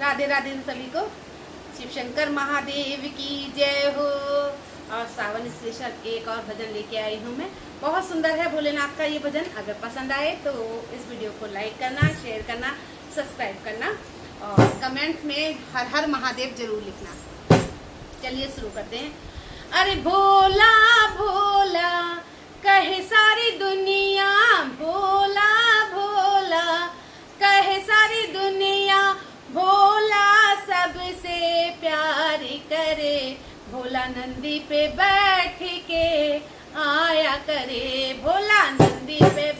राधे राधे सभी को। शिव शंकर महादेव की जय हो। और सावन स्पेशल एक और भजन लेके आई हूँ मैं। बहुत सुंदर है भोलेनाथ का ये भजन। अगर पसंद आए तो इस वीडियो को लाइक करना, शेयर करना, सब्सक्राइब करना और कमेंट में हर हर महादेव जरूर लिखना। चलिए शुरू करते हैं। अरे भोला भोला कहे सारी दुनिया, भोला भोला कहे सारी दुनिया, भोला सबसे प्यार करे, भोला नंदी पे बैठ के आया करे, भोला नंदी पे